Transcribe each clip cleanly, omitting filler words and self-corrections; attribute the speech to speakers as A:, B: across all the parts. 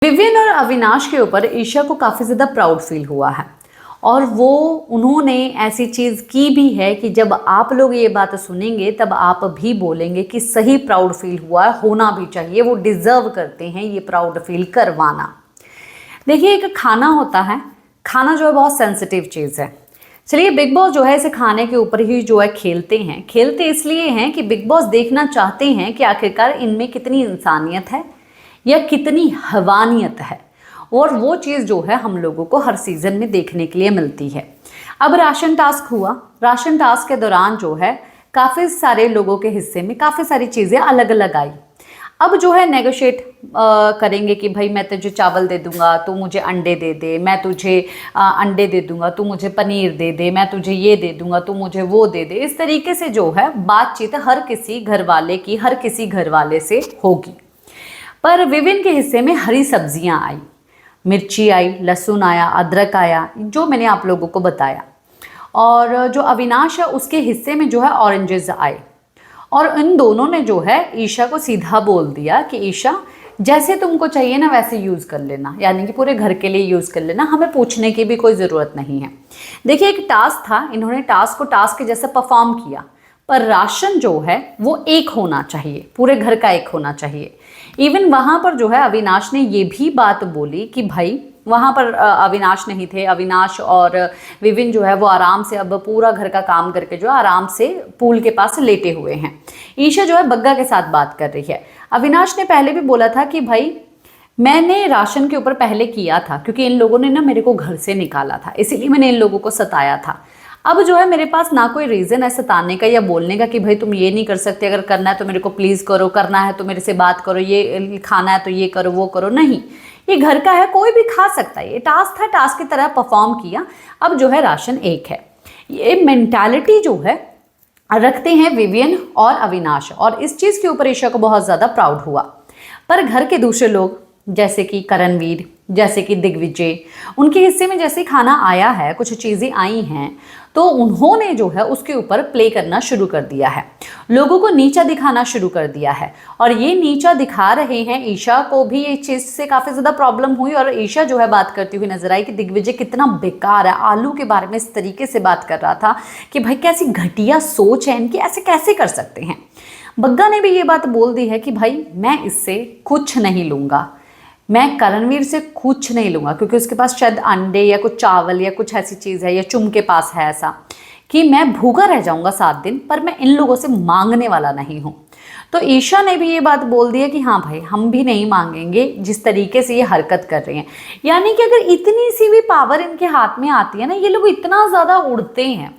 A: Vivian और अविनाश के ऊपर ईशा को काफ़ी ज़्यादा प्राउड फील हुआ है और उन्होंने ऐसी चीज़ की भी है कि जब आप लोग ये बात सुनेंगे तब आप भी बोलेंगे कि सही प्राउड फील हुआ है, होना भी चाहिए, वो डिज़र्व करते हैं ये प्राउड फील करवाना। देखिए, एक खाना होता है, खाना जो है बहुत सेंसिटिव चीज़ है। चलिए, बिग बॉस जो है इसे खाने के ऊपर ही जो है खेलते इसलिए हैं कि बिग बॉस देखना चाहते हैं कि आखिरकार इनमें कितनी इंसानियत है या कितनी हवानियत है, और वो चीज़ जो है हम लोगों को हर सीज़न में देखने के लिए मिलती है। अब राशन टास्क हुआ, राशन टास्क के दौरान जो है काफ़ी सारे लोगों के हिस्से में काफ़ी सारी चीज़ें अलग अलग आई। अब जो है नेगोशिएट करेंगे कि भाई मैं तुझे चावल दे दूंगा, तू मुझे अंडे दे दे, मैं तुझे अंडे दे दूंगा, तू मुझे पनीर दे दे, मैं तुझे ये दे दूंगा, तू मुझे वो दे दे। इस तरीके से जो है बातचीत हर किसी घर वाले से होगी। पर विवियन के हिस्से में हरी सब्जियां आई, मिर्ची आई, लहसुन आया, अदरक आया, जो मैंने आप लोगों को बताया। और जो अविनाश है उसके हिस्से में जो है ऑरेंजेस आए, और इन दोनों ने जो है ईशा को सीधा बोल दिया कि ईशा, जैसे तुमको चाहिए ना वैसे यूज़ कर लेना, यानी कि पूरे घर के लिए यूज़ कर लेना, हमें पूछने की भी कोई ज़रूरत नहीं है। देखिए, एक टास्क था, इन्होंने टास्क को टास्क के जैसे परफॉर्म किया, पर राशन जो है वो एक होना चाहिए, पूरे घर का एक होना चाहिए। इवन वहाँ पर जो है अविनाश ने ये भी बात बोली कि भाई, वहाँ पर अविनाश नहीं थे, अविनाश और विवियन जो है वो आराम से अब पूरा घर का काम करके जो है आराम से पूल के पास लेटे हुए हैं। ईशा जो है बग्गा के साथ बात कर रही है। अविनाश ने पहले भी बोला था कि भाई, मैंने राशन के ऊपर पहले किया था क्योंकि इन लोगों ने ना मेरे को घर से निकाला था, इसीलिए मैंने इन लोगों को सताया था। अब जो है मेरे पास ना कोई रीज़न है सताने का या बोलने का कि भाई तुम ये नहीं कर सकते, अगर करना है तो मेरे को प्लीज़ करो, करना है तो मेरे से बात करो, ये खाना है तो ये करो वो करो। नहीं, ये घर का है, कोई भी खा सकता है, ये टास्क था, टास्क की तरह परफॉर्म किया। अब जो है राशन एक है, ये मेंटालिटी जो है रखते हैं विवियन और अविनाश, और इस चीज़ के ऊपर ईशा को बहुत ज़्यादा प्राउड हुआ। पर घर के दूसरे लोग जैसे कि करणवीर, जैसे कि दिग्विजय, उनके हिस्से में जैसे खाना आया है, कुछ चीज़ें आई हैं, तो उन्होंने जो है उसके ऊपर प्ले करना शुरू कर दिया है, लोगों को नीचा दिखाना शुरू कर दिया है। और ये नीचा दिखा रहे हैं, ईशा को भी ये चीज़ से काफ़ी ज़्यादा प्रॉब्लम हुई, और ईशा जो है बात करती हुई नजर आई कि दिग्विजय कितना बेकार है, आलू के बारे में इस तरीके से बात कर रहा था कि भाई कैसी घटिया सोच है इनकी, ऐसे कैसे कर सकते हैं। बग्गा ने भी ये बात बोल दी है कि भाई मैं इससे कुछ नहीं लूँगा, मैं करणवीर से कुछ नहीं लूँगा, क्योंकि उसके पास शायद अंडे या कुछ चावल या कुछ ऐसी चीज़ है, या चुम के पास है ऐसा कि मैं भूखा रह जाऊँगा 7 दिन, पर मैं इन लोगों से मांगने वाला नहीं हूँ। तो ईशा ने भी ये बात बोल दी है कि हाँ भाई, हम भी नहीं मांगेंगे जिस तरीके से ये हरकत कर रहे हैं। यानी कि अगर इतनी सी भी पावर इनके हाथ में आती है ना, ये लोग इतना ज़्यादा उड़ते हैं,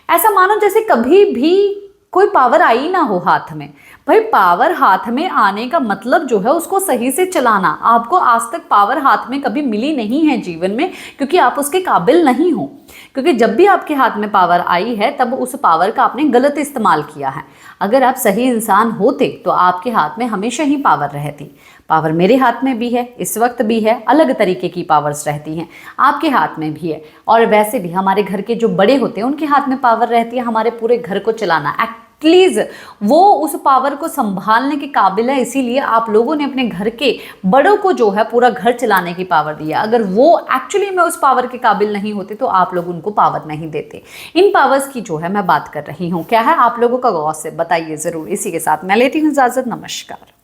A: ऐसा मानो जैसे कभी भी कोई पावर आई ना हो हाथ में। भाई, पावर हाथ में आने का मतलब जो है उसको सही से चलाना। आपको आज तक पावर हाथ में कभी मिली नहीं है जीवन में, क्योंकि आप उसके काबिल नहीं हो। क्योंकि जब भी आपके हाथ में पावर आई है तब उस पावर का आपने गलत इस्तेमाल किया है। अगर आप सही इंसान होते तो आपके हाथ में हमेशा ही पावर रहती। पावर मेरे हाथ में भी है, इस वक्त भी है, अलग तरीके की पावर्स रहती हैं, आपके हाथ में भी है। और वैसे भी हमारे घर के जो बड़े होते हैं उनके हाथ में पावर रहती है हमारे पूरे घर को चलाना। प्लीज़, वो उस पावर को संभालने के काबिल है, इसीलिए आप लोगों ने अपने घर के बड़ों को जो है पूरा घर चलाने की पावर दी है। अगर वो एक्चुअली में उस पावर के काबिल नहीं होते तो आप लोग उनको पावर नहीं देते। इन पावर्स की जो है मैं बात कर रही हूँ। क्या है आप लोगों का गॉसिप, बताइए ज़रूर। इसी के साथ मैं लेती हूँ इजाज़त, नमस्कार।